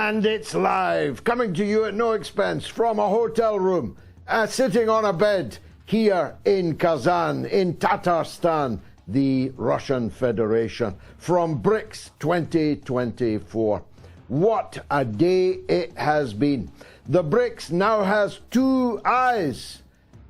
And it's live, coming to you at no expense from a hotel room, sitting on a bed here in Kazan, in Tatarstan, the Russian Federation, from BRICS 2024. What a day it has been. The BRICS now has two eyes.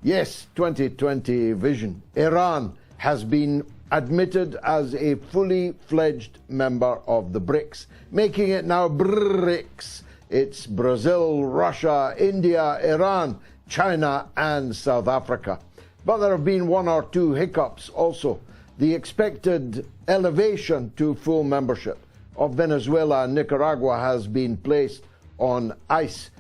Yes, 2020 vision. Iran has been admitted as a fully fledged member of the BRICS, making it now BRICS. It's Brazil, Russia, India, Iran, China, and South Africa. But there have been one or two hiccups also. The expected elevation to full membership of Venezuela and Nicaragua has been placed on ice.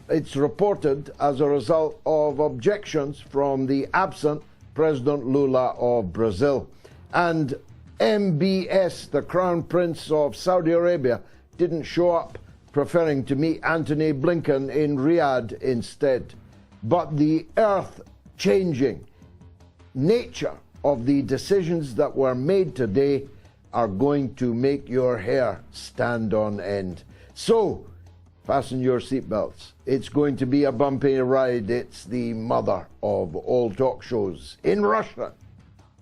It's reported as a result of objections from the absent President Lula of Brazil. And MBS, the Crown Prince of Saudi Arabia, didn't show up, preferring to meet Antony Blinken in Riyadh instead. But the earth-changing nature of the decisions that were made today are going to make your hair stand on end. So, fasten your seatbelts. It's going to be a bumpy ride. It's the mother of all talk shows in Russia.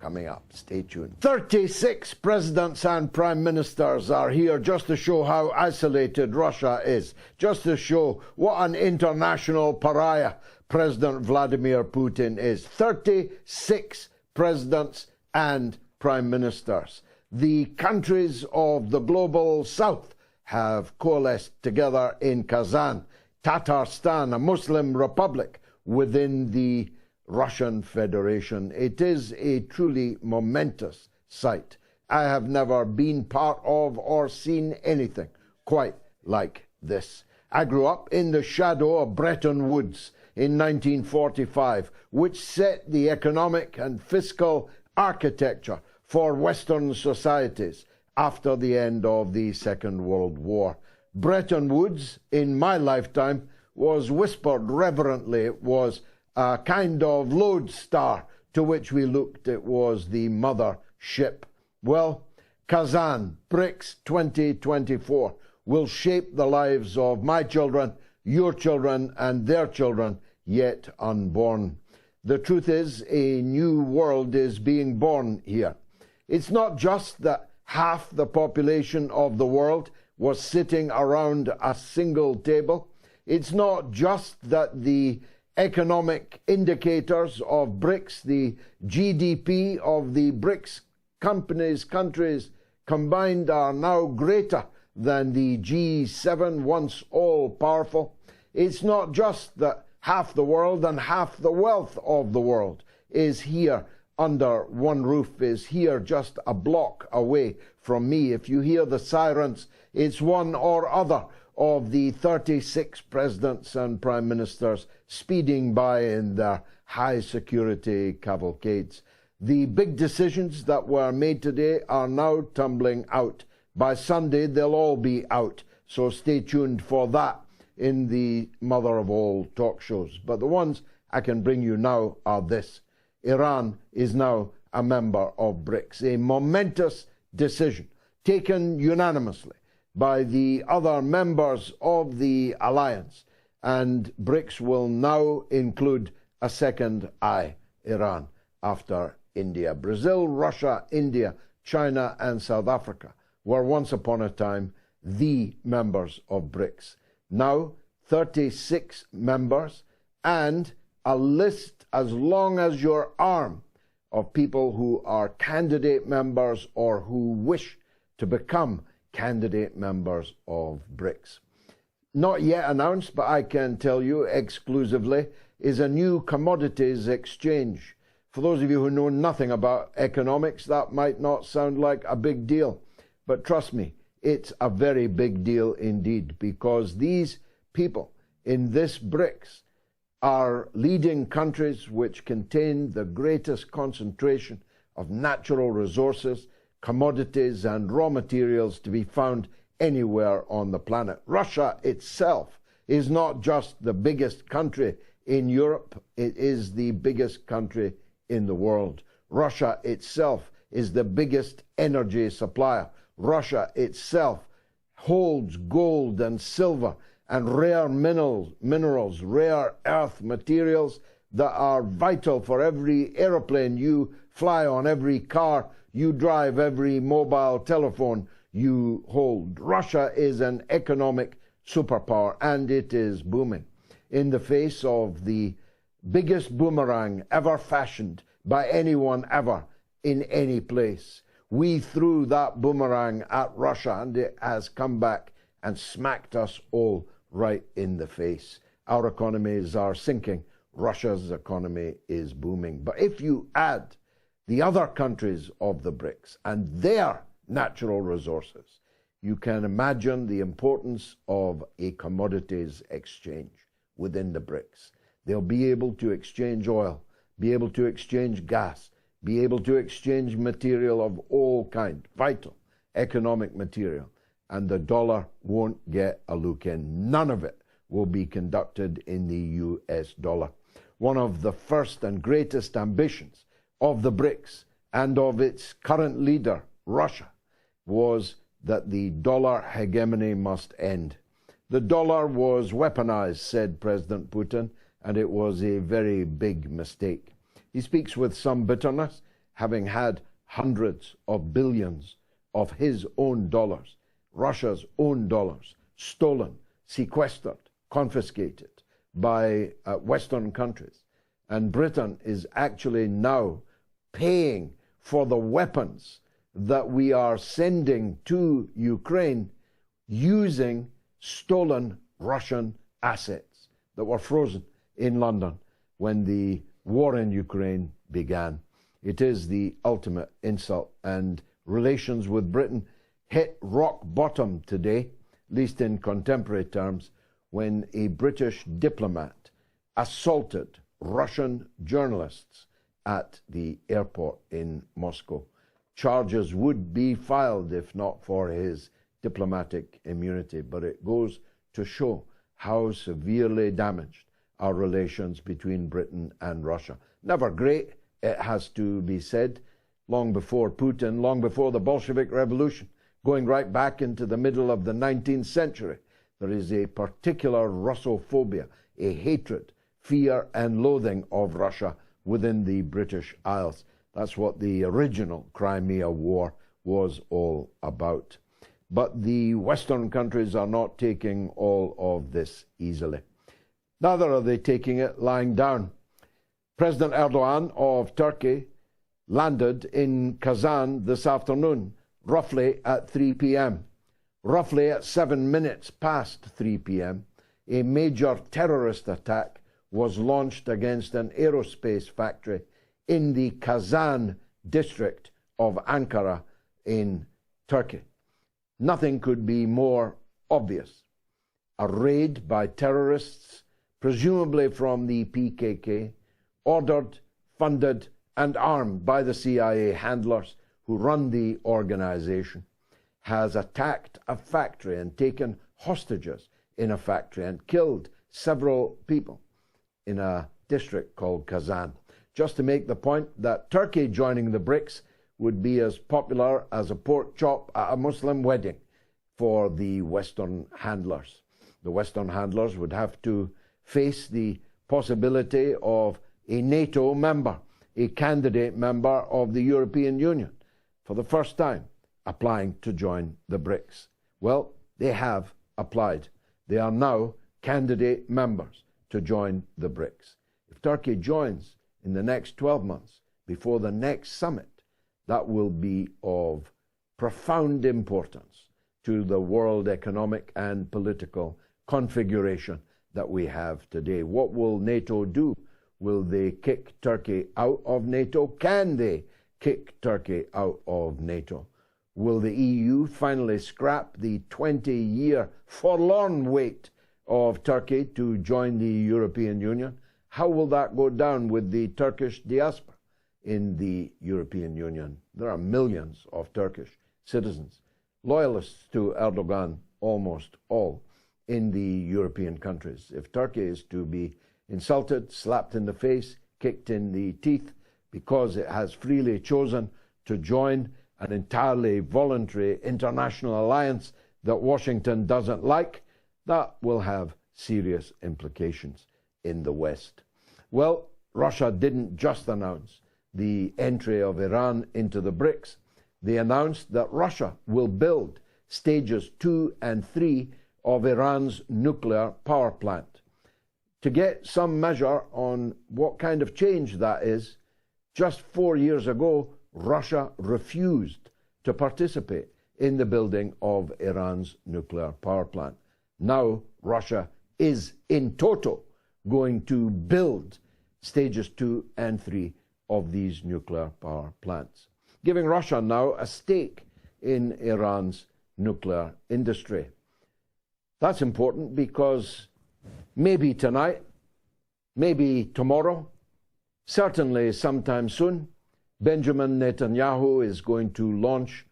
Coming up, stay tuned. 36 presidents and prime ministers are here just to show how isolated Russia is, just to show what an international pariah President Vladimir Putin is. 36 presidents and prime ministers. The countries of the global south have coalesced together in Kazan, Tatarstan, a Muslim republic within the Russian Federation. It is a truly momentous sight. I have never been part of or seen anything quite like this. I grew up in the shadow of Bretton Woods in 1945, which set the economic and fiscal architecture for Western societies after the end of the Second World War. Bretton Woods, in my lifetime, was whispered reverently. It was a kind of lodestar to which we looked. It was the mother ship. Well, Kazan BRICS 2024 will shape the lives of my children, your children, and their children yet unborn. The truth is, a new world is being born here. It's not just that half the population of the world was sitting around a single table. It's not just that the economic indicators of BRICS, the GDP of the BRICS countries combined are now greater than the G7, once all-powerful. It's not just that half the world and half the wealth of the world is here under one roof, is here just a block away from me. If you hear the sirens, it's one or other of the 36 presidents and prime ministers speeding by in their high-security cavalcades. The big decisions that were made today are now tumbling out. By Sunday, they'll all be out, so stay tuned for that in the mother of all talk shows. But the ones I can bring you now are this. Iran is now a member of BRICS, a momentous decision taken unanimously by the other members of the alliance, and BRICS will now include a second eye, Iran, after India. Brazil, Russia, India, China, and South Africa were once upon a time the members of BRICS. Now, 36 members and a list as long as your arm of people who are candidate members or who wish to become candidate members of BRICS. Not yet announced, but I can tell you exclusively, is a new commodities exchange. For those of you who know nothing about economics, that might not sound like a big deal. But trust me, it's a very big deal indeed, because these people in this BRICS are leading countries which contain the greatest concentration of natural resources, commodities, and raw materials to be found anywhere on the planet. Russia itself is not just the biggest country in Europe, it is the biggest country in the world. Russia itself is the biggest energy supplier. Russia itself holds gold and silver and rare minerals, rare earth materials that are vital for every aeroplane you fly on, every car you drive, every mobile telephone you hold. Russia is an economic superpower, and it is booming. In the face of the biggest boomerang ever fashioned by anyone ever in any place, we threw that boomerang at Russia, and it has come back and smacked us all right in the face. Our economies are sinking. Russia's economy is booming. But if you add the other countries of the BRICS and their natural resources, you can imagine the importance of a commodities exchange within the BRICS. They'll be able to exchange oil, be able to exchange gas, be able to exchange material of all kinds, vital economic material, and the dollar won't get a look in. None of it will be conducted in the US dollar. One of the first and greatest ambitions of the BRICS and of its current leader, Russia, was that the dollar hegemony must end. The dollar was weaponized, said President Putin, and it was a very big mistake. He speaks with some bitterness, having had hundreds of billions of his own dollars, Russia's own dollars, stolen, sequestered, confiscated by Western countries. And Britain is actually now paying for the weapons that we are sending to Ukraine using stolen Russian assets that were frozen in London when the war in Ukraine began. It is the ultimate insult, and relations with Britain hit rock bottom today, at least in contemporary terms, when a British diplomat assaulted Russian journalists at the airport in Moscow. Charges would be filed if not for his diplomatic immunity, but it goes to show how severely damaged our relations between Britain and Russia. Never great, it has to be said. Long before Putin, long before the Bolshevik Revolution, going right back into the middle of the 19th century, there is a particular Russophobia, a hatred, fear and loathing of Russia within the British Isles. That's what the original Crimea War was all about. But the Western countries are not taking all of this easily. Neither are they taking it lying down. President Erdogan of Turkey landed in Kazan this afternoon, roughly at 3 p.m. Roughly at 7 minutes past 3 p.m., a major terrorist attack was launched against an aerospace factory in the Kazan district of Ankara in Turkey. Nothing could be more obvious. A raid by terrorists, presumably from the PKK, ordered, funded, and armed by the CIA handlers who run the organization, has attacked a factory and taken hostages in a factory and killed several people in a district called Kazan. Just to make the point that Turkey joining the BRICS would be as popular as a pork chop at a Muslim wedding for the Western handlers. The Western handlers would have to face the possibility of a NATO member, a candidate member of the European Union, for the first time applying to join the BRICS. Well, they have applied. They are now candidate members to join the BRICS. If Turkey joins in the next 12 months, before the next summit, that will be of profound importance to the world economic and political configuration that we have today. What will NATO do? Will they kick Turkey out of NATO? Can they kick Turkey out of NATO? Will the EU finally scrap the 20-year forlorn wait of Turkey to join the European Union? How will that go down with the Turkish diaspora in the European Union? There are millions of Turkish citizens, loyalists to Erdogan, almost all, in the European countries. If Turkey is to be insulted, slapped in the face, kicked in the teeth, because it has freely chosen to join an entirely voluntary international alliance that Washington doesn't like, that will have serious implications in the West. Well, Russia didn't just announce the entry of Iran into the BRICS. They announced that Russia will build stages 2 and 3 of Iran's nuclear power plant. To get some measure on what kind of change that is, just 4 years ago, Russia refused to participate in the building of Iran's nuclear power plant. Now, Russia is in toto going to build stages 2 and 3 of these nuclear power plants, giving Russia now a stake in Iran's nuclear industry. That's important because maybe tonight, maybe tomorrow, certainly sometime soon, Benjamin Netanyahu is going to launch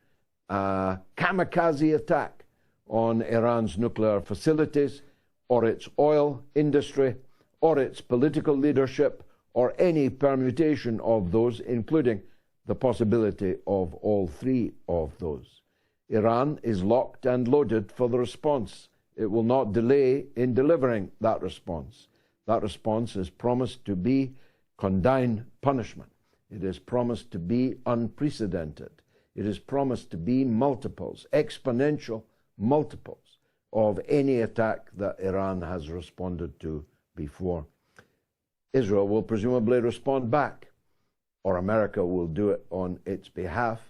a kamikaze attack on Iran's nuclear facilities, or its oil industry, or its political leadership, or any permutation of those, including the possibility of all three of those. Iran is locked and loaded for the response. It will not delay in delivering that response. That response is promised to be condign punishment. It is promised to be unprecedented. It is promised to be multiples, exponential multiples of any attack that Iran has responded to before. Israel will presumably respond back, or America will do it on its behalf.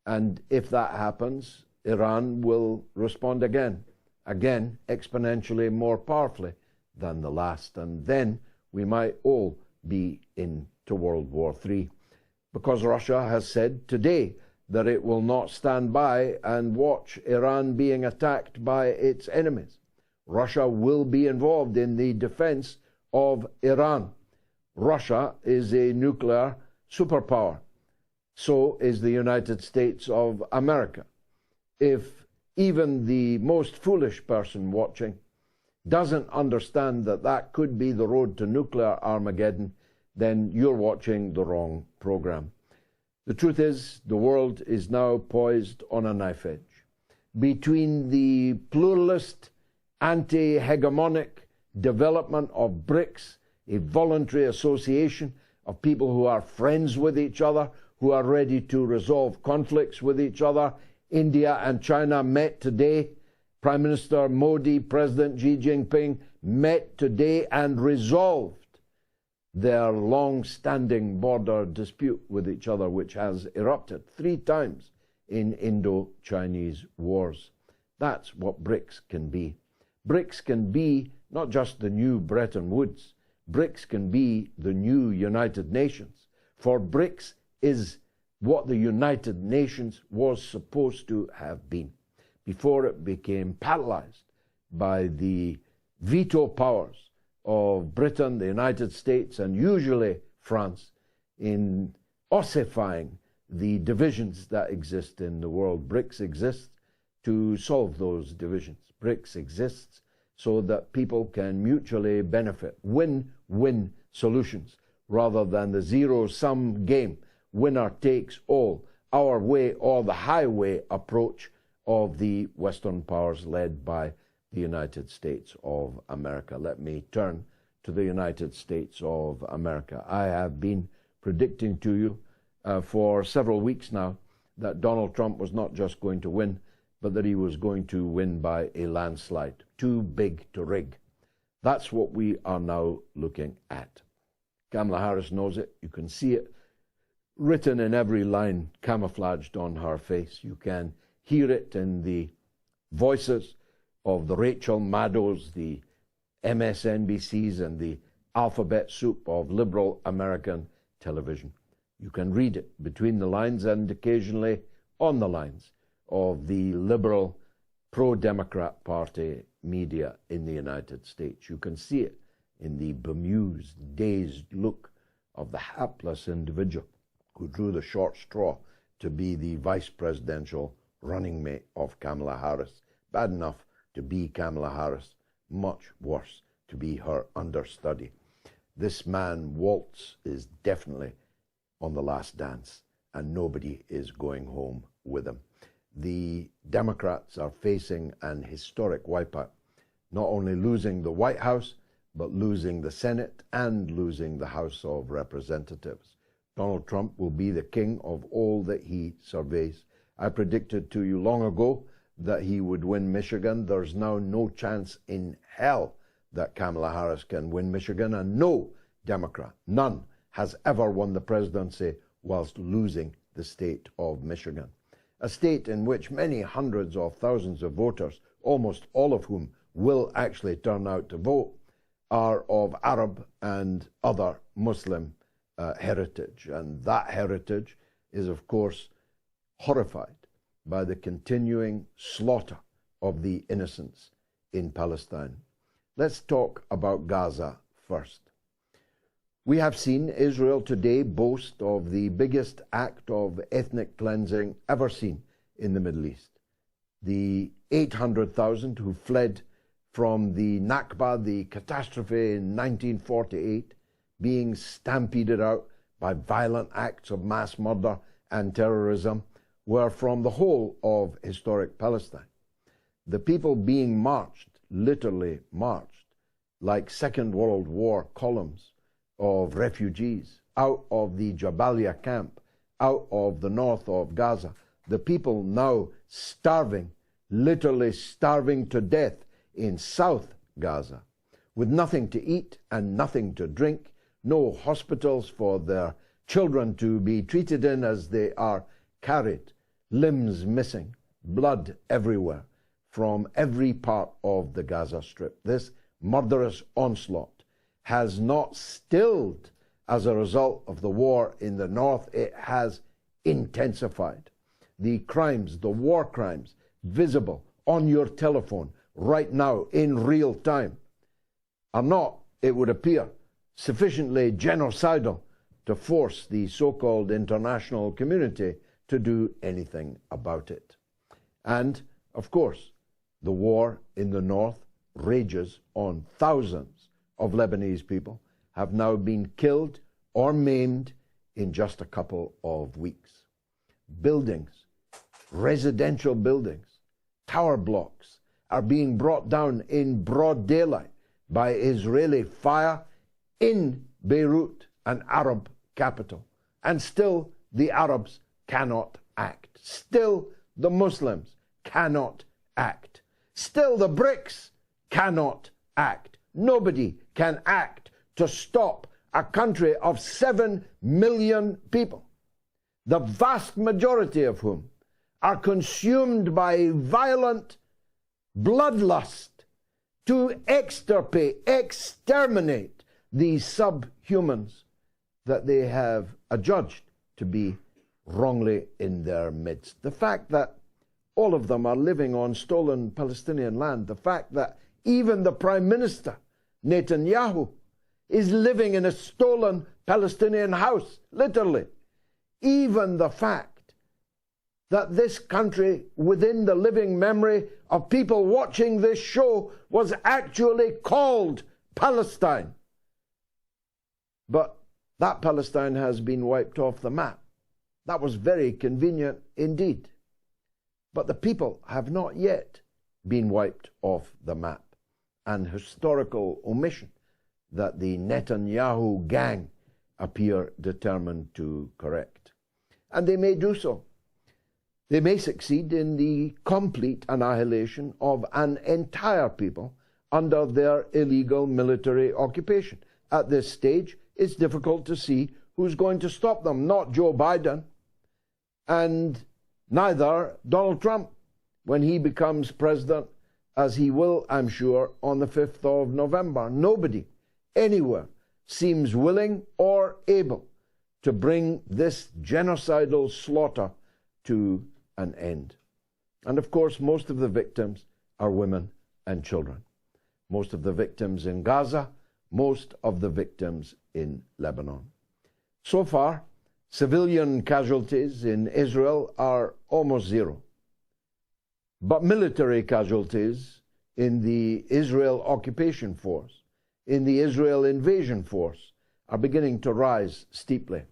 And if that happens, Iran will respond again exponentially more powerfully than the last. And then we might all be into World War III, because Russia has said today that it will not stand by and watch Iran being attacked by its enemies. Russia will be involved in the defense of Iran. Russia is a nuclear superpower. So is the United States of America. If even the most foolish person watching doesn't understand that that could be the road to nuclear Armageddon, then you're watching the wrong program. The truth is, the world is now poised on a knife edge between the pluralist, anti-hegemonic development of BRICS, a voluntary association of people who are friends with each other, who are ready to resolve conflicts with each other. India and China met today. Prime Minister Modi, President Xi Jinping met today and resolved their long-standing border dispute with each other, which has erupted 3 times in Indo-Chinese wars. That's what BRICS can be. BRICS can be not just the new Bretton Woods. BRICS can be the new United Nations. For BRICS is what the United Nations was supposed to have been before it became paralyzed by the veto powers of Britain, the United States, and usually France in ossifying the divisions that exist in the world. BRICS exists to solve those divisions. BRICS exists so that people can mutually benefit, win-win solutions, rather than the zero-sum game, winner takes all, our way or the highway approach of the Western powers led by the United States of America. Let me turn to the United States of America. I have been predicting to you for several weeks now that Donald Trump was not just going to win, but that he was going to win by a landslide, too big to rig. That's what we are now looking at. Kamala Harris knows it. You can see it written in every line, camouflaged on her face. You can hear it in the voices of the Rachel Maddows, the MSNBCs, and the alphabet soup of liberal American television. You can read it between the lines and occasionally on the lines of the liberal pro-Democrat Party media in the United States. You can see it in the bemused, dazed look of the hapless individual who drew the short straw to be the vice presidential running mate of Kamala Harris. Bad enough to be Kamala Harris, much worse to be her understudy. This man, Waltz, is definitely on the last dance, and nobody is going home with him. the Democrats are facing an historic wipeout, not only losing the White House, but losing the Senate and losing the House of Representatives. Donald Trump will be the king of all that he surveys. I predicted to you long ago that he would win Michigan. There's now no chance in hell that Kamala Harris can win Michigan, and no Democrat, none, has ever won the presidency whilst losing the state of Michigan, a state in which many hundreds of thousands of voters, almost all of whom will actually turn out to vote, are of Arab and other Muslim heritage. And that heritage is, of course, horrified by the continuing slaughter of the innocents in Palestine. Let's talk about Gaza first. We have seen Israel today boast of the biggest act of ethnic cleansing ever seen in the Middle East. The 800,000 who fled from the Nakba, the catastrophe in 1948, being stampeded out by violent acts of mass murder and terrorism, were from the whole of historic Palestine. The people being marched, literally marched, like Second World War columns of refugees out of the Jabalia camp, out of the north of Gaza. The people now starving, literally starving to death in South Gaza, with nothing to eat and nothing to drink, no hospitals for their children to be treated in as they are carried, limbs missing, blood everywhere from every part of the Gaza Strip. This murderous onslaught has not stilled as a result of the war in the north. It has intensified. The crimes, the war crimes, visible on your telephone right now in real time, are not, it would appear, sufficiently genocidal to force the so-called international community to do anything about it. And, of course, the war in the north rages on. Thousands of Lebanese people have now been killed or maimed in just a couple of weeks. Buildings, residential buildings, tower blocks are being brought down in broad daylight by Israeli fire in Beirut, an Arab capital. And still the Arabs cannot act. Still the Muslims cannot act. Still the BRICS cannot act. Nobody can act to stop a country of 7 million people, the vast majority of whom are consumed by violent bloodlust to extirpate, exterminate these subhumans that they have adjudged to be wrongly in their midst. The fact that all of them are living on stolen Palestinian land, the fact that even the Prime Minister, Netanyahu, is living in a stolen Palestinian house, literally. Even the fact that this country, within the living memory of people watching this show, was actually called Palestine. But that Palestine has been wiped off the map. That was very convenient indeed. But the people have not yet been wiped off the map. An historical omission that the Netanyahu gang appear determined to correct. And they may do so. They may succeed in the complete annihilation of an entire people under their illegal military occupation. At this stage, it's difficult to see who's going to stop them. Not Joe Biden, and neither Donald Trump when he becomes president, as he will, I'm sure, on the 5th of November. Nobody anywhere seems willing or able to bring this genocidal slaughter to an end. And of course, most of the victims are women and children. Most of the victims in Gaza, most of the victims in Lebanon. So far, civilian casualties in Israel are almost zero. But military casualties in the Israel occupation force, in the Israel invasion force, are beginning to rise steeply.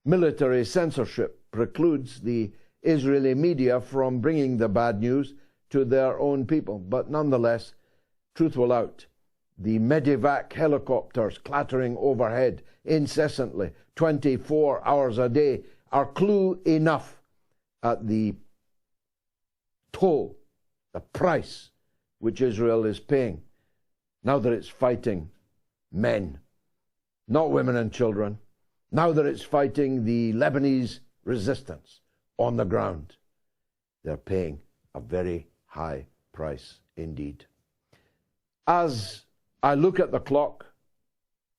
Military censorship precludes the Israeli media from bringing the bad news to their own people. But nonetheless, truth will out. The medevac helicopters clattering overhead incessantly, 24 hours a day, are clue enough at the toll, the price which Israel is paying now that it's fighting men, not women and children, now that it's fighting the Lebanese resistance on the ground. They're paying a very high price indeed. As I look at the clock,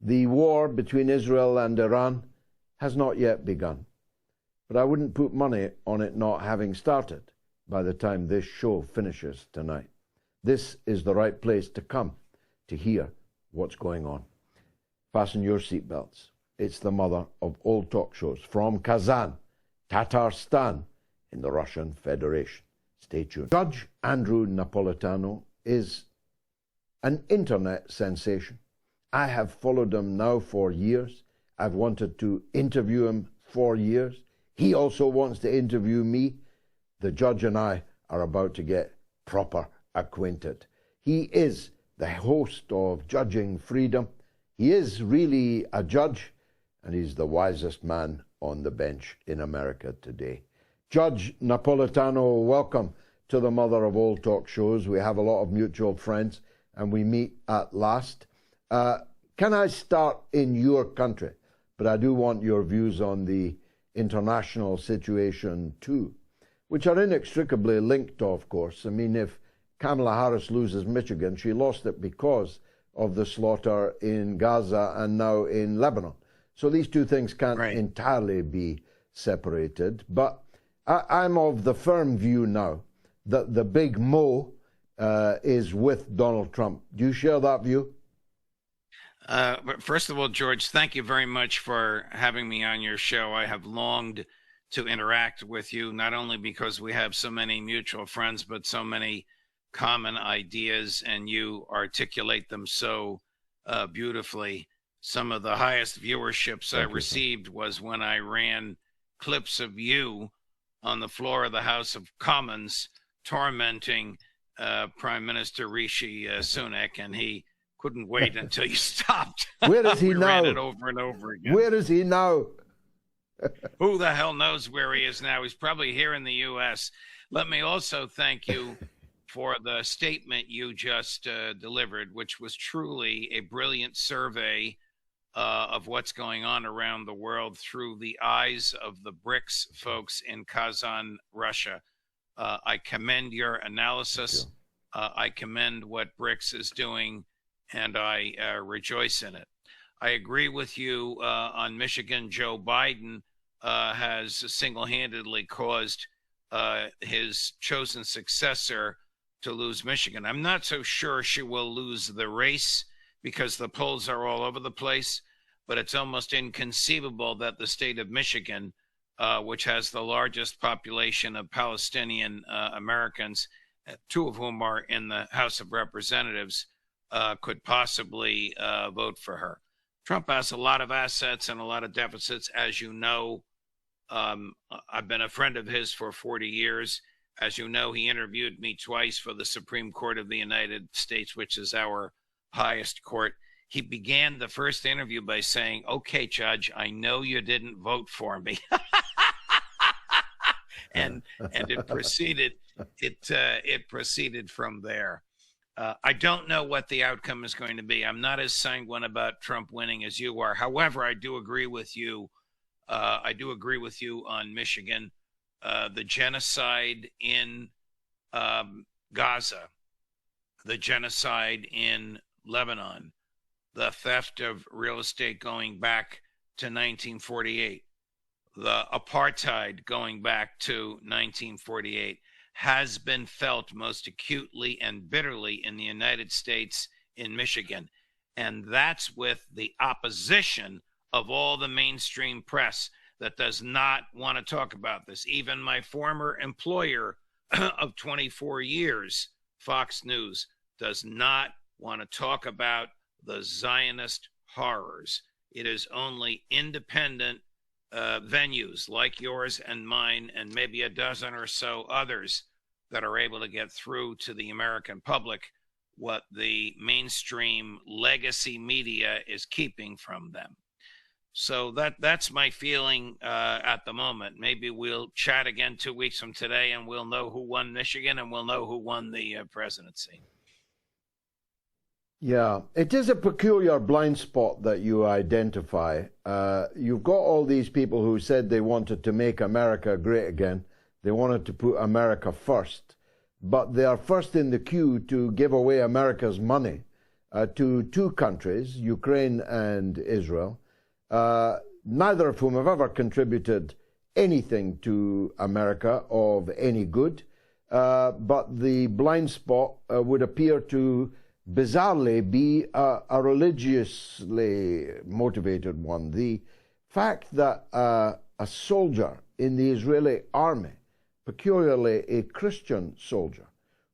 the war between Israel and Iran has not yet begun. But I wouldn't put money on it not having started by the time this show finishes tonight. This is the right place to come to hear what's going on. Fasten your seatbelts. It's the mother of all talk shows from Kazan, Tatarstan, in the Russian Federation. Stay tuned. Judge Andrew Napolitano is an internet sensation. I have followed him now for years. I've wanted to interview him for years. He also wants to interview me. The judge and I are about to get proper acquainted. He is the host of Judging Freedom. He is really a judge, and he's the wisest man on the bench in America today. Judge Napolitano, welcome to the mother of all talk shows. We have a lot of mutual friends, and we meet at last. Can I start in your country? But I do want your views on the international situation too, which are inextricably linked, of course. I mean, if Kamala Harris loses Michigan, she lost it because of the slaughter in Gaza and now in Lebanon. So these two things can't entirely be separated. But I'm of the firm view now that the big Mo is with Donald Trump. Do you share that view? First of all, George, thank you very much for having me on your show. I have longed to interact with you, not only because we have so many mutual friends, but so many common ideas, and you articulate them so beautifully. Some of the highest viewerships I received was when I ran clips of you on the floor of the House of Commons tormenting Prime Minister Rishi Sunak, and he couldn't wait until you stopped. Where is he now? Ran it over and over again. Where is he now? Who the hell knows where he is now? He's probably here in the U.S. Let me also thank you for the statement you just delivered, which was truly a brilliant survey of what's going on around the world through the eyes of the BRICS folks in Kazan, Russia. I commend your analysis. I commend what BRICS is doing, and I rejoice in it. I agree with you on Michigan. Joe Biden has single-handedly caused his chosen successor to lose Michigan. I'm not so sure she will lose the race because the polls are all over the place, but it's almost inconceivable that the state of Michigan, which has the largest population of Palestinian Americans, two of whom are in the House of Representatives, could possibly vote for her. Trump has a lot of assets and a lot of deficits, as you know. I've been a friend of his for 40 years. As you know, he interviewed me twice for the Supreme Court of the United States, which is our highest court. He began the first interview by saying, "Okay, Judge, I know you didn't vote for me." and it proceeded. It proceeded from there. I don't know what the outcome is going to be. I'm not as sanguine about Trump winning as you are. However, I do agree with you. I do agree with you on Michigan. The genocide in Gaza, the genocide in Lebanon, the theft of real estate going back to 1948, the apartheid going back to 1948, has been felt most acutely and bitterly in the United States, in Michigan. And that's with the opposition of all the mainstream press that does not want to talk about this. Even my former employer of 24 years, Fox News, does not want to talk about the Zionist horrors. It is only independent venues like yours and mine, and maybe a dozen or so others that are able to get through to the American public what the mainstream legacy media is keeping from them. So that's my feeling at the moment. Maybe we'll chat again 2 weeks from today, and we'll know who won Michigan, and we'll know who won the presidency. Yeah, it is a peculiar blind spot that you identify. You've got all these people who said they wanted to make America great again. They wanted to put America first, but they are first in the queue to give away America's money to two countries, Ukraine and Israel, neither of whom have ever contributed anything to America of any good. But the blind spot would appear to bizarrely be a religiously motivated one. The fact that a soldier in the Israeli army, peculiarly a Christian soldier,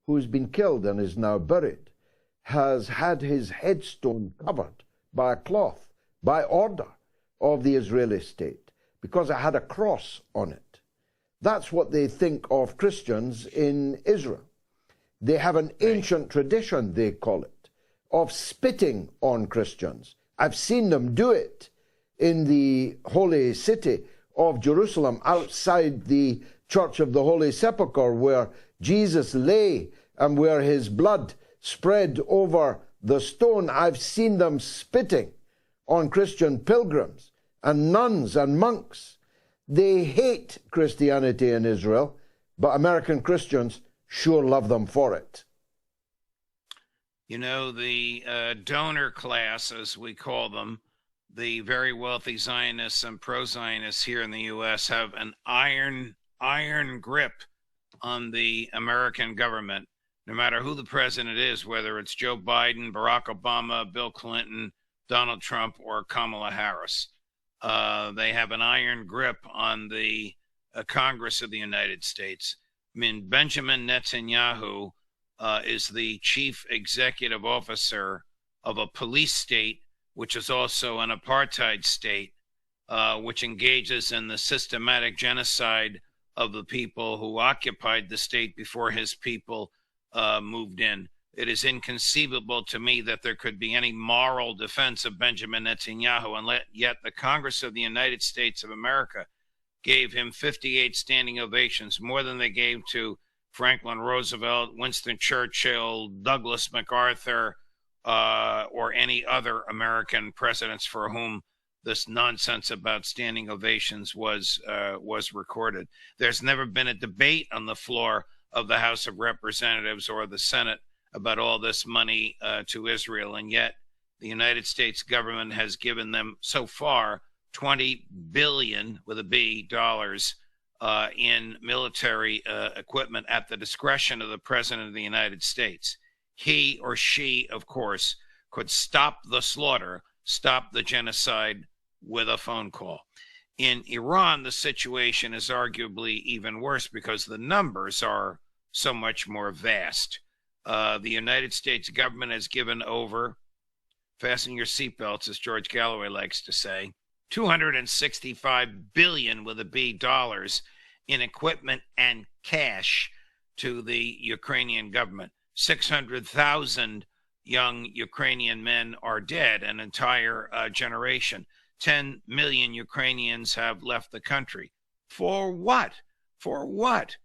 who has been killed and is now buried, has had his headstone covered by a cloth, by order of the Israeli state, because it had a cross on it. That's what they think of Christians in Israel. They have an ancient tradition, they call it, of spitting on Christians. I've seen them do it in the holy city of Jerusalem, outside the Church of the Holy Sepulchre, where Jesus lay and where his blood spread over the stone. I've seen them spitting on Christian pilgrims and nuns and monks. They hate Christianity in Israel, but American Christians sure love them for it. You know, the donor class, as we call them, the very wealthy Zionists and pro-Zionists here in the U.S. have an iron grip on the American government, no matter who the president is, whether it's Joe Biden, Barack Obama, Bill Clinton, Donald Trump, or Kamala Harris. They have an iron grip on the Congress of the United States. I mean, Benjamin Netanyahu is the chief executive officer of a police state, which is also an apartheid state, which engages in the systematic genocide of the people who occupied the state before his people moved in. It is inconceivable to me that there could be any moral defense of Benjamin Netanyahu, and yet the Congress of the United States of America gave him 58 standing ovations, more than they gave to Franklin Roosevelt, Winston Churchill, Douglas MacArthur, or any other American presidents for whom this nonsense about standing ovations was recorded. There's never been a debate on the floor of the House of Representatives or the Senate about all this money to Israel, and yet the United States government has given them so far $20 billion with a B dollars in military equipment at the discretion of the President of the United States. He or she, of course, could stop the slaughter, stop the genocide with a phone call. In Iran, the situation is arguably even worse because the numbers are so much more vast. The United States government has given over, fasten your seatbelts, as George Galloway likes to say, $265 billion with a B dollars in equipment and cash to the Ukrainian government. 600,000 young Ukrainian men are dead, an entire generation. 10 million Ukrainians have left the country. For what? For what?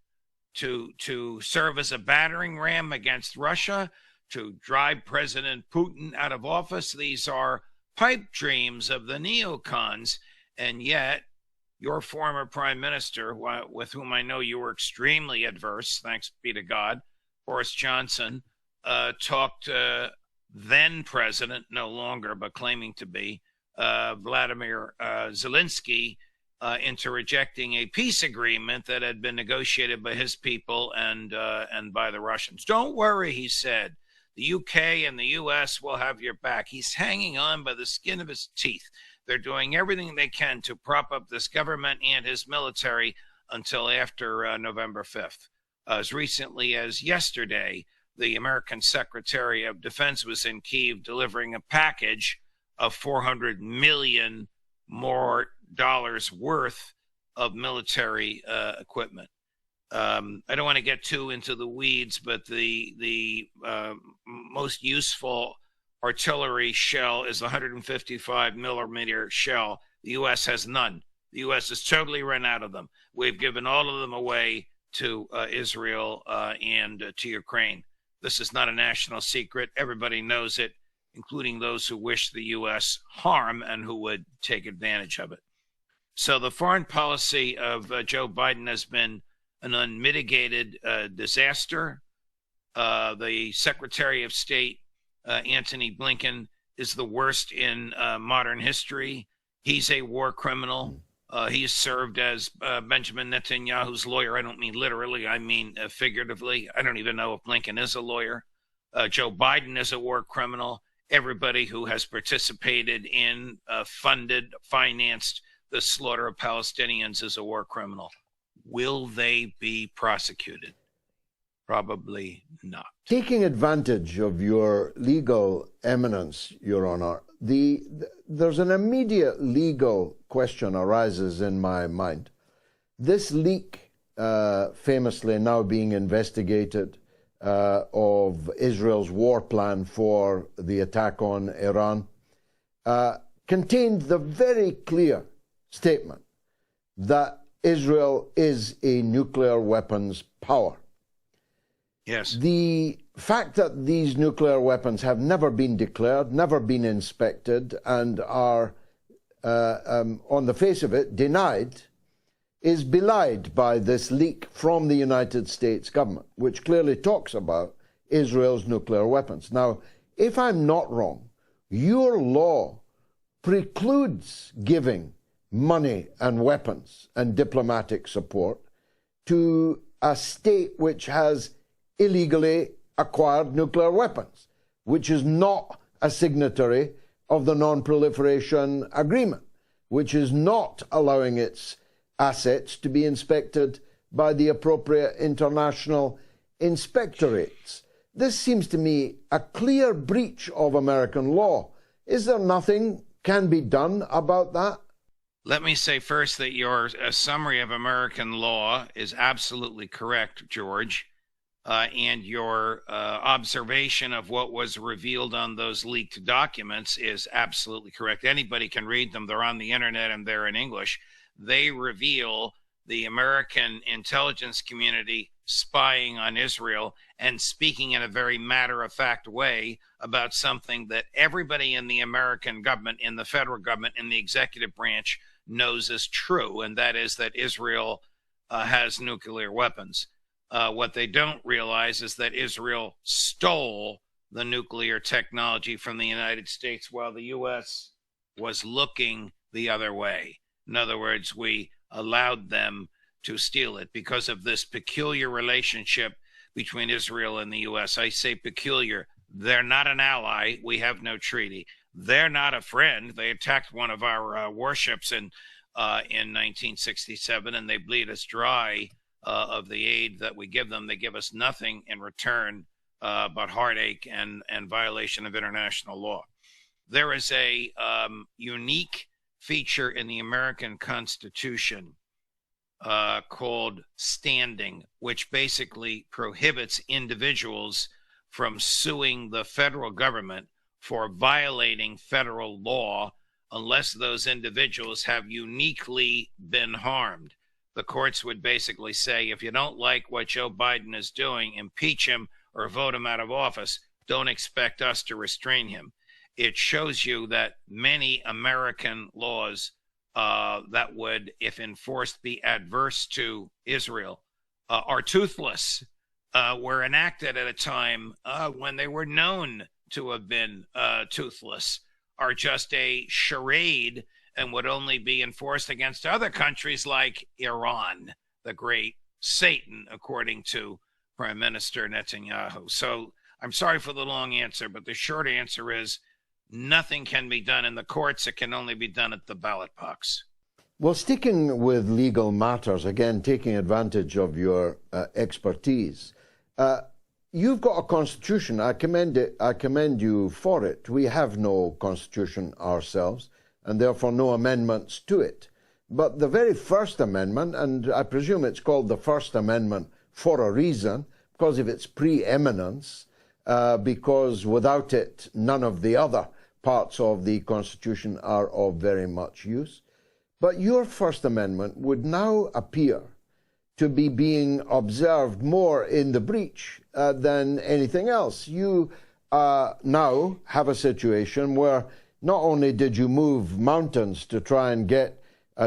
To serve as a battering ram against Russia, to drive President Putin out of office. These are pipe dreams of the neocons, and yet your former prime minister, with whom I know you were extremely adverse, thanks be to God, Boris Johnson, talked then president, no longer, but claiming to be, Vladimir Zelensky, into rejecting a peace agreement that had been negotiated by his people and by the Russians. Don't worry, he said. The UK and the US will have your back. He's hanging on by the skin of his teeth. They're doing everything they can to prop up this government and his military until after November 5th. As recently as yesterday, the American Secretary of Defense was in Kyiv delivering a package of $400 million more worth of military equipment. I don't want to get too into the weeds, but the most useful artillery shell is the 155 millimeter shell. The U.S. has none. The U.S. has totally run out of them. We've given all of them away to Israel and to Ukraine. This is not a national secret. Everybody knows it, including those who wish the U.S. harm and who would take advantage of it. So the foreign policy of Joe Biden has been an unmitigated disaster. The Secretary of State, Antony Blinken, is the worst in modern history. He's a war criminal. He served as Benjamin Netanyahu's lawyer. I don't mean literally, I mean figuratively. I don't even know if Blinken is a lawyer. Joe Biden is a war criminal. Everybody who has participated in, funded, financed the slaughter of Palestinians is a war criminal. Will they be prosecuted? Probably not. Taking advantage of your legal eminence, Your Honor, there's an immediate legal question arises in my mind. This leak, famously now being investigated, of Israel's war plan for the attack on Iran, contained the very clear statement that Israel is a nuclear weapons power. Yes. The fact that these nuclear weapons have never been declared, never been inspected, and are, on the face of it, denied, is belied by this leak from the United States government, which clearly talks about Israel's nuclear weapons. Now, if I'm not wrong, your law precludes giving money and weapons and diplomatic support to a state which has illegally acquired nuclear weapons, which is not a signatory of the Non-Proliferation Agreement, which is not allowing its assets to be inspected by the appropriate international inspectorates. This seems to me a clear breach of American law. Is there nothing can be done about that? Let me say first that your summary of American law is absolutely correct, George. And your observation of what was revealed on those leaked documents is absolutely correct. Anybody can read them. They're on the internet and they're in English. They reveal the American intelligence community spying on Israel and speaking in a very matter-of-fact way about something that everybody in the American government, in the federal government, in the executive branch knows is true, and that is that Israel has nuclear weapons. What they don't realize is that Israel stole the nuclear technology from the United States while the U.S. was looking the other way. In other words, we allowed them to steal it because of this peculiar relationship between Israel and the U.S. I say peculiar. They're not an ally. We have no treaty. They're not a friend. They attacked one of our warships in 1967, and they bleed us dry of the aid that we give them. They give us nothing in return but heartache and violation of international law. There is a unique feature in the American Constitution called standing, which basically prohibits individuals from suing the federal government for violating federal law unless those individuals have uniquely been harmed. The courts would basically say, if you don't like what Joe Biden is doing, impeach him or vote him out of office. Don't expect us to restrain him. It shows you that many American laws that would, if enforced, be adverse to Israel are toothless, were enacted at a time when they were known to have been toothless, are just a charade and would only be enforced against other countries like Iran, the great Satan, according to Prime Minister Netanyahu. So I'm sorry for the long answer, but the short answer is nothing can be done in the courts. It can only be done at the ballot box. Well, sticking with legal matters, again, taking advantage of your expertise, you've got a constitution. I commend you for it. We have no constitution ourselves, and therefore no amendments to it. But the very First Amendment, and I presume it's called the First Amendment for a reason, because of its preeminence, because without it, none of the other parts of the Constitution are of very much use. But your First Amendment would now appear to be being observed more in the breach than anything else. You now have a situation where not only did you move mountains to try and get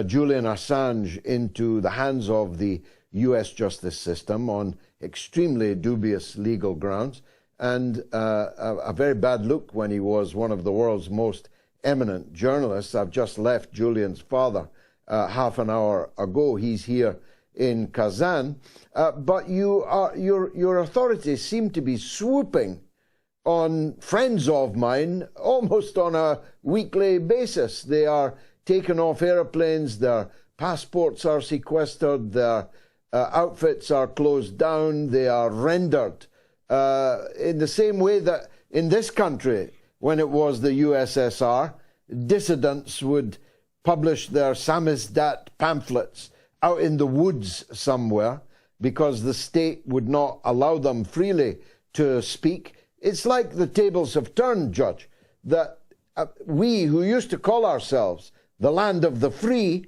Julian Assange into the hands of the U.S. justice system on extremely dubious legal grounds, and a very bad look when he was one of the world's most eminent journalists. I've just left Julian's father half an hour ago. He's here in Kazan. But your authorities seem to be swooping on friends of mine almost on a weekly basis. They are taken off airplanes, their passports are sequestered, their outfits are closed down, they are rendered in the same way that in this country, when it was the USSR, dissidents would publish their samizdat pamphlets out in the woods somewhere because the state would not allow them freely to speak. It's like the tables have turned, Judge, that we who used to call ourselves the land of the free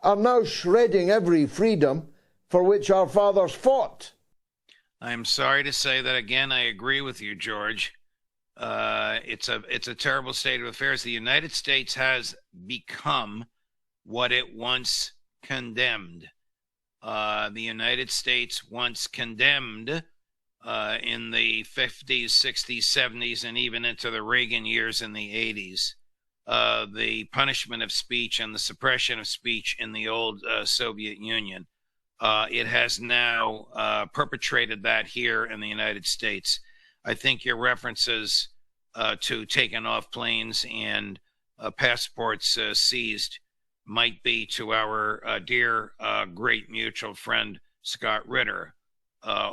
are now shredding every freedom for which our fathers fought. I'm sorry to say that again. I agree with you, George. It's a terrible state of affairs. The United States has become what it once condemned. The United States once condemned in the 50s, 60s, 70s, and even into the Reagan years in the 80s, the punishment of speech and the suppression of speech in the old Soviet Union. It has now perpetrated that here in the United States. I think your references to taking off planes and passports seized might be to our dear great mutual friend Scott Ritter,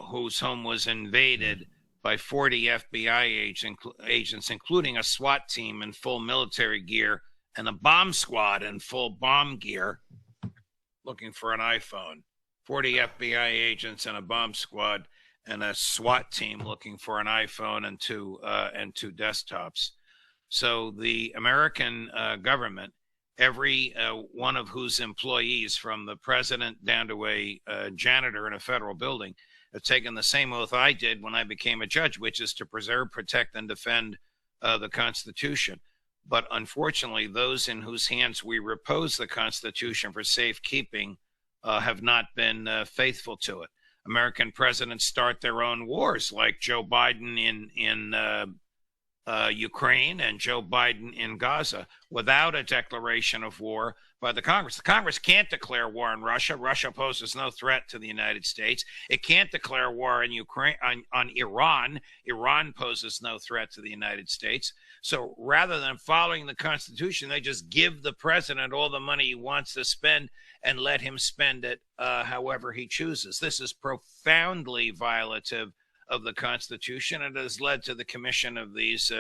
whose home was invaded by 40 FBI agents, including a SWAT team in full military gear and a bomb squad in full bomb gear looking for an iPhone. 40 FBI agents and a bomb squad and a SWAT team looking for an iPhone and two desktops. So the American government, every one of whose employees, from the president down to a janitor in a federal building, have taken the same oath I did when I became a judge, which is to preserve, protect, and defend the Constitution. But unfortunately, those in whose hands we repose the Constitution for safekeeping have not been faithful to it. American presidents start their own wars, like Joe Biden in Ukraine and Joe Biden in Gaza, without a declaration of war by the Congress. The Congress can't declare war on Russia. Russia poses no threat to the United States. It can't declare war in Ukraine on Iran. Iran poses no threat to the United States. So rather than following the Constitution, they just give the president all the money he wants to spend and let him spend it however he chooses. This is profoundly violative of the Constitution, and it has led to the commission of these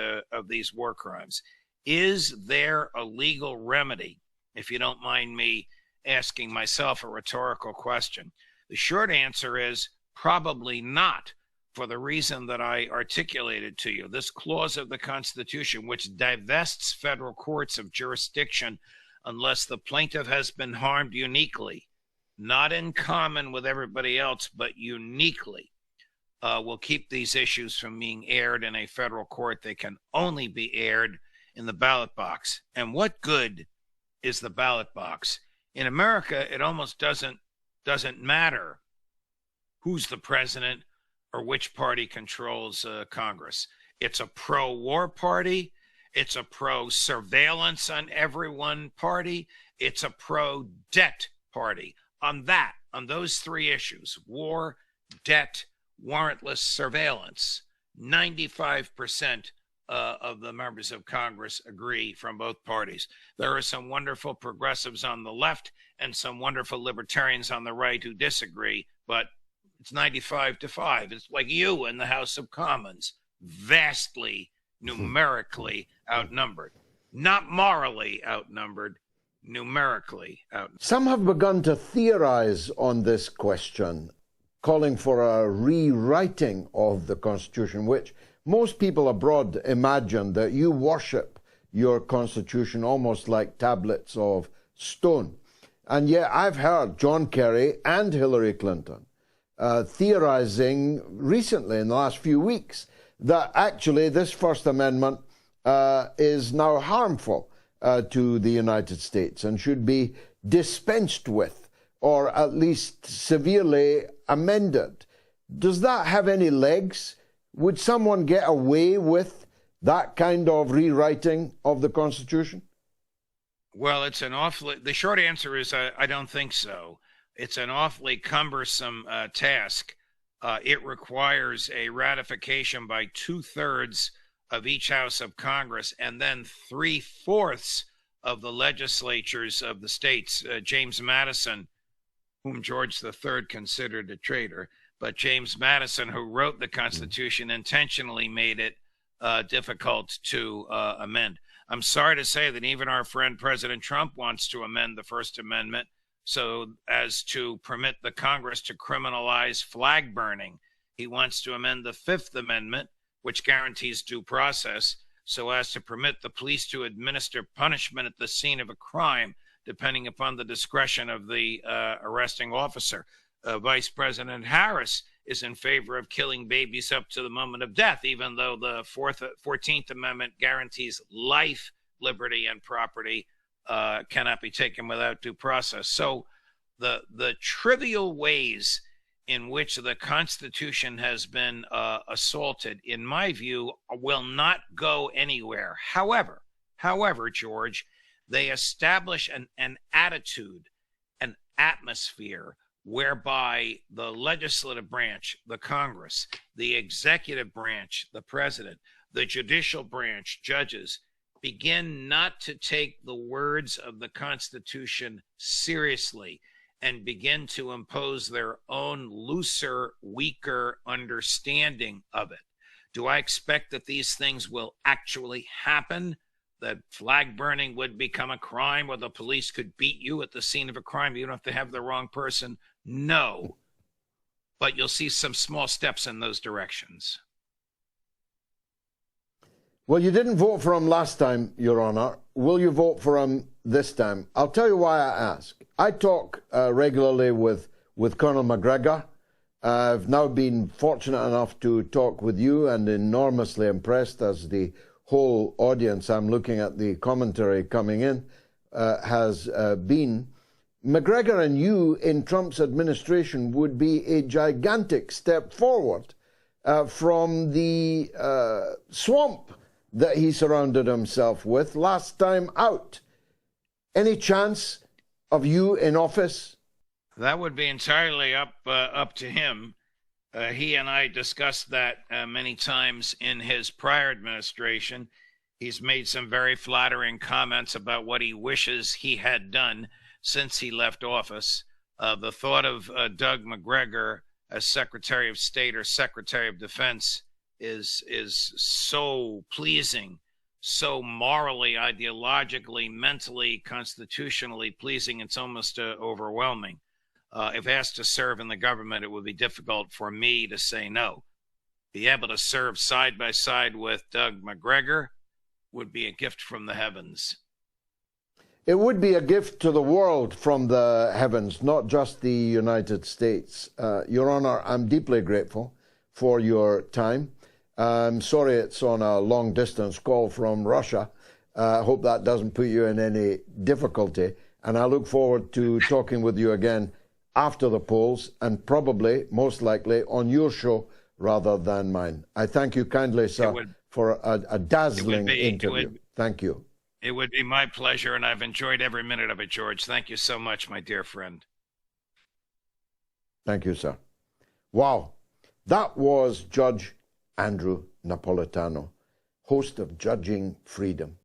war crimes. Is there a legal remedy? If you don't mind me asking myself a rhetorical question, the short answer is probably not, for the reason that I articulated to you. This clause of the Constitution, which divests federal courts of jurisdiction unless the plaintiff has been harmed uniquely, not in common with everybody else, but uniquely, will keep these issues from being aired in a federal court. They can only be aired in the ballot box. And what good is the ballot box? In America, it almost doesn't matter who's the president or which party controls Congress. It's a pro-war party. It's a pro-surveillance on everyone party. It's a pro-debt party. On those three issues, war, debt, warrantless surveillance, 95% of the members of Congress agree from both parties. There are some wonderful progressives on the left and some wonderful libertarians on the right who disagree, but it's 95-5. It's like you in the House of Commons, vastly numerically outnumbered, not morally outnumbered, numerically out. Some have begun to theorize on this question, calling for a rewriting of the Constitution, which most people abroad imagine that you worship your Constitution almost like tablets of stone. And yet I've heard John Kerry and Hillary Clinton theorizing recently in the last few weeks that actually this First Amendment is now harmful to the United States and should be dispensed with, or at least severely amended. Does that have any legs? Would someone get away with that kind of rewriting of the Constitution? Well, the short answer is I don't think so. It's an awfully cumbersome task. It requires a ratification by 2/3 of each House of Congress, and then 3/4 of the legislatures of the states. James Madison, whom George III considered a traitor, but James Madison, who wrote the Constitution, intentionally made it difficult to amend. I'm sorry to say that even our friend President Trump wants to amend the First Amendment so as to permit the Congress to criminalize flag burning. He wants to amend the Fifth Amendment, which guarantees due process, so as to permit the police to administer punishment at the scene of a crime, depending upon the discretion of the arresting officer. Vice President Harris is in favor of killing babies up to the moment of death, even though the 14th Amendment guarantees life, liberty, and property cannot be taken without due process. So the trivial ways in which the Constitution has been assaulted, in my view, will not go anywhere. However, George, they establish an attitude, an atmosphere whereby the legislative branch, the Congress, the executive branch, the president, the judicial branch, judges, begin not to take the words of the Constitution seriously and begin to impose their own looser, weaker understanding of it. Do I expect that these things will actually happen? That flag burning would become a crime, or the police could beat you at the scene of a crime? You don't have to have the wrong person. No. But you'll see some small steps in those directions. Well, you didn't vote for him last time, Your Honor. Will you vote for him this time? I'll tell you why I ask. I talk regularly with Colonel McGregor. I've now been fortunate enough to talk with you, and enormously impressed, as the whole audience, I'm looking at the commentary coming in, has been. McGregor and you in Trump's administration would be a gigantic step forward from the swamp that he surrounded himself with last time out. Any chance of you in office? That would be entirely up to him. He and I discussed that many times in his prior administration. He's made some very flattering comments about what he wishes he had done since he left office. The thought of Doug McGregor as Secretary of State or Secretary of Defense is so pleasing, so morally, ideologically, mentally, constitutionally pleasing, it's almost overwhelming. If asked to serve in the government, it would be difficult for me to say no. Be able to serve side by side with Doug McGregor would be a gift from the heavens. It would be a gift to the world from the heavens, not just the United States. Your Honor, I'm deeply grateful for your time. I'm sorry it's on a long-distance call from Russia. I hope that doesn't put you in any difficulty. And I look forward to talking with you again after the polls, and probably, most likely, on your show rather than mine. I thank you kindly, sir, for a dazzling interview. Thank you. It would be my pleasure, and I've enjoyed every minute of it, George. Thank you so much, my dear friend. Thank you, sir. Wow. That was Judge Andrew Napolitano, host of Judging Freedom.